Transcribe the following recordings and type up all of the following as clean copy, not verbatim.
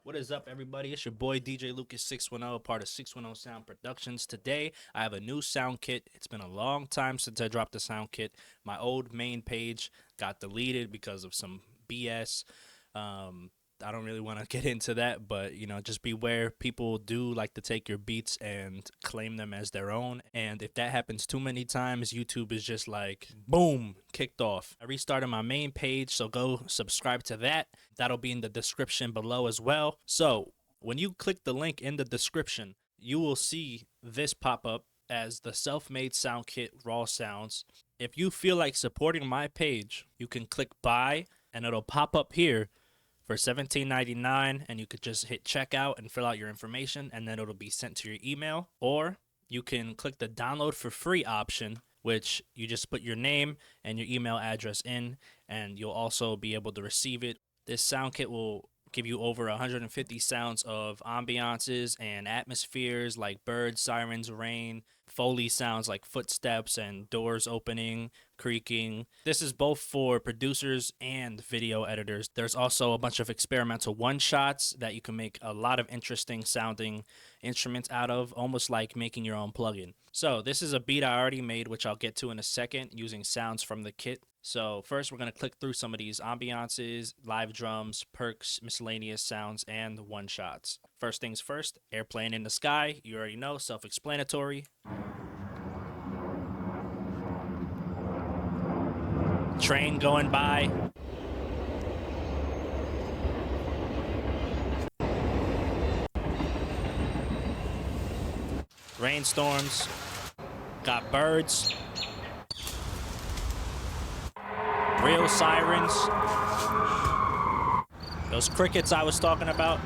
What is up, everybody? It's your boy DJLucas610, part of 610 Sound Productions. Today, I have a new sound kit. It's been a long time since I dropped the sound kit. My old main page got deleted because of some BS. I don't really want to get into that, but just beware. People do like to take your beats and claim them as their own. And if that happens too many times, YouTube is just like, boom, kicked off. I restarted my main page, so go subscribe to that. That'll be in the description below as well. So when you click the link in the description, you will see this pop up as the self-made sound kit raw sounds. If you feel like supporting my page, you can click buy and it'll pop up here for $17.99, and you could just hit checkout and fill out your information, and then it'll be sent to your email. Or you can click the download for free option, which you just put your name and your email address in, and you'll also be able to receive it. This sound kit will give you over 150 sounds of ambiances and atmospheres like birds, sirens, rain, Foley sounds like footsteps and doors opening, creaking. This is both for producers and video editors. There's also a bunch of experimental one-shots that you can make a lot of interesting sounding instruments out of, almost like making your own plugin. So this is a beat I already made, which I'll get to in a second, using sounds from the kit. So first we're going to click through some of these ambiances, live drums, perks, miscellaneous sounds, and one-shots. First things first, airplane in the sky. You already know, self-explanatory. Train going by. Rainstorms. Got birds. Real sirens. Those crickets I was talking about.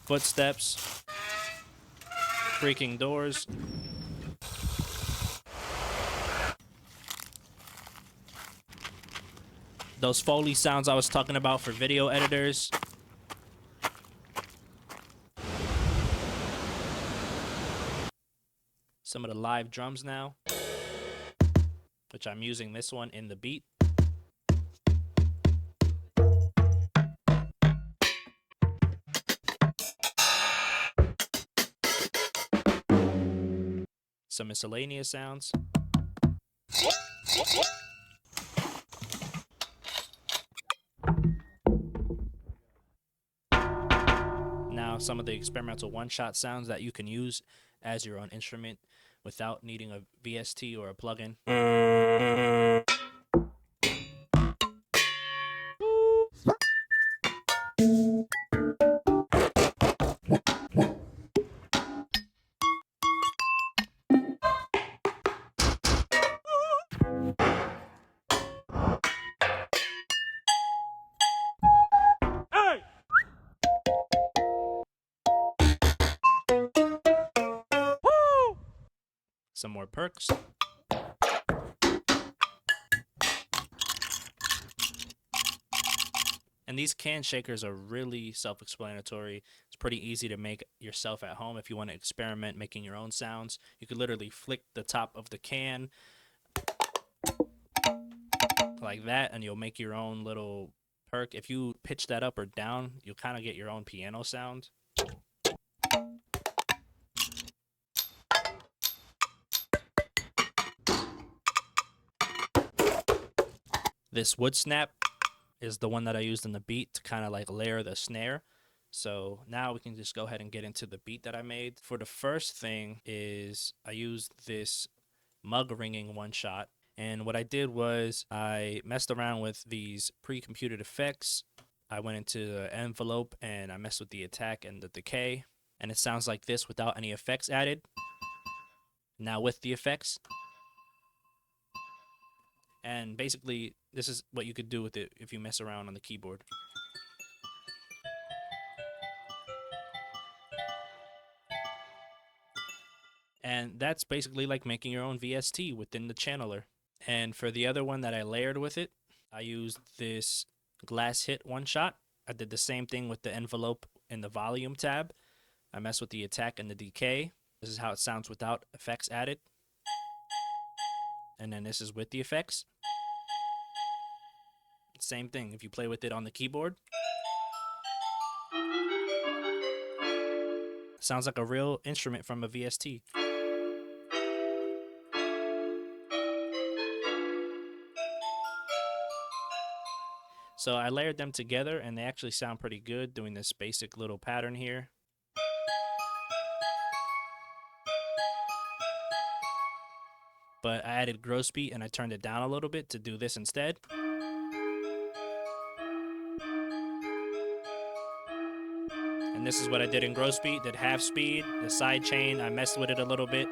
Footsteps. Creaking doors. Those Foley sounds I was talking about for video editors. Some of the live drums now, which I'm using this one in the beat. Some miscellaneous sounds. Now some of the experimental one-shot sounds that you can use as your own instrument without needing a VST or a plugin. Some more perks. And these can shakers are really self-explanatory. It's pretty easy to make yourself at home if you want to experiment making your own sounds. You could literally flick the top of the can like that, and you'll make your own little perk. If you pitch that up or down, you'll kind of get your own piano sound. This wood snap is the one that I used in the beat to kind of like layer the snare. So now we can just go ahead and get into the beat that I made. For the first thing is I used this mug ringing one shot. And what I did was I messed around with these pre-computed effects. I went into the envelope and I messed with the attack and the decay. And it sounds like this without any effects added. Now with the effects. And basically, this is what you could do with it if you mess around on the keyboard. And that's basically like making your own VST within the channeler. And for the other one that I layered with it, I used this glass hit one shot. I did the same thing with the envelope in the volume tab. I messed with the attack and the decay. This is how it sounds without effects added. And then this is with the effects. Same thing if you play with it on the keyboard. Sounds like a real instrument from a VST. So I layered them together and they actually sound pretty good doing this basic little pattern here. But I added gross beat and I turned it down a little bit to do this instead. And this is what I did in gross beat, did half speed, the side chain, I messed with it a little bit.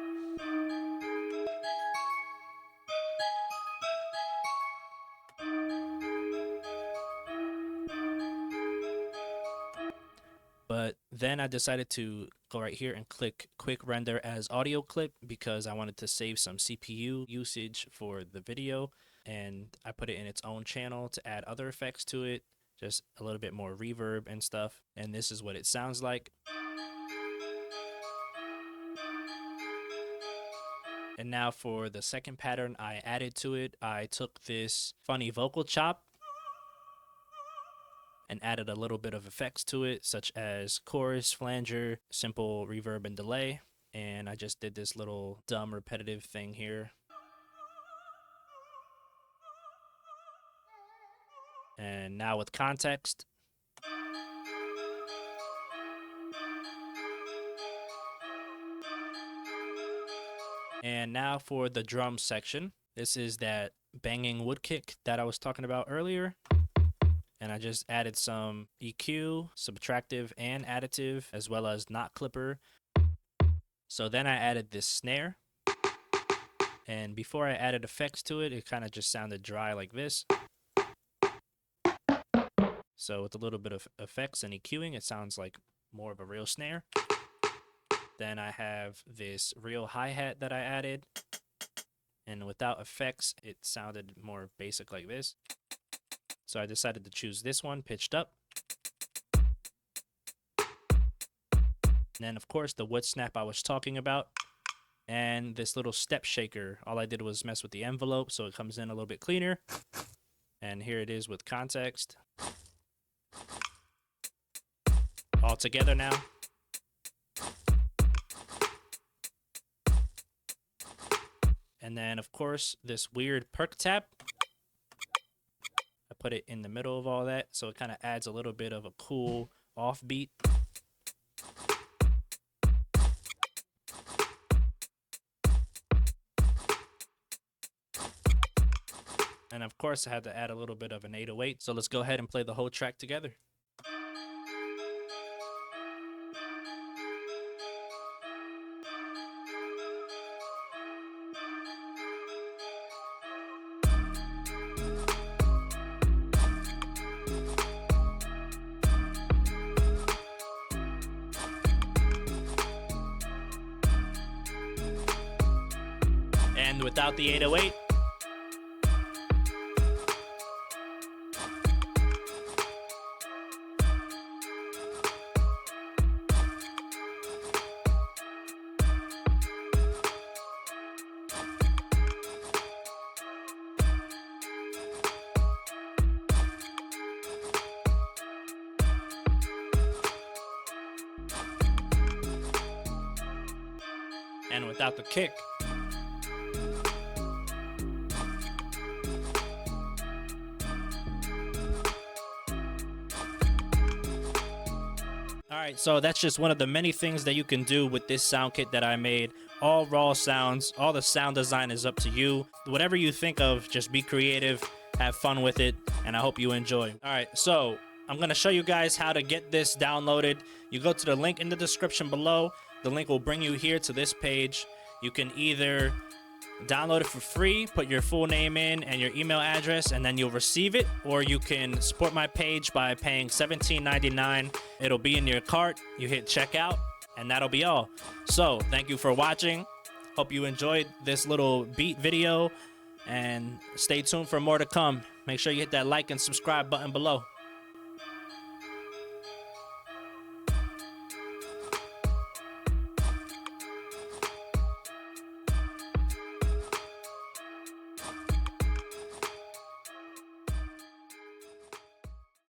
But then I decided to go right here and click quick render as audio clip because I wanted to save some CPU usage for the video, and I put it in its own channel to add other effects to it, just a little bit more reverb and stuff. And this is what it sounds like. And now for the second pattern I added to it, I took this funny vocal chop and added a little bit of effects to it, such as chorus, flanger, simple reverb and delay. And I just did this little dumb repetitive thing here. And now with context. And now for the drum section. This is that banging wood kick that I was talking about earlier. And I just added some EQ, subtractive and additive, as well as knot clipper. So then I added this snare. And before I added effects to it, it kind of just sounded dry like this. So with a little bit of effects and EQing, it sounds like more of a real snare. Then I have this real hi-hat that I added. And without effects, it sounded more basic like this. So I decided to choose this one, pitched up. And then, of course, the wood snap I was talking about. And this little step shaker. All I did was mess with the envelope so it comes in a little bit cleaner. And here it is with context. All together now. And then, of course, this weird perk tap. I put it in the middle of all that, so it kind of adds a little bit of a cool offbeat. And of course, I had to add a little bit of an 808, so let's go ahead and play the whole track together. And without the 808. And without the kick. Alright, so that's just one of the many things that you can do with this sound kit that I made. All raw sounds, all the sound design is up to you. Whatever you think of, just be creative, have fun with it, and I hope you enjoy. Alright, so I'm going to show you guys how to get this downloaded. You go to the link in the description below. The link will bring you here to this page. You can either download it for free, put your full name in and your email address, and then you'll receive it, or you can support my page by paying $17.99. It'll be in your cart. You hit checkout, and that'll be all. So thank you for watching. Hope you enjoyed this little beat video, and stay tuned for more to come. Make sure you hit that like and subscribe button below.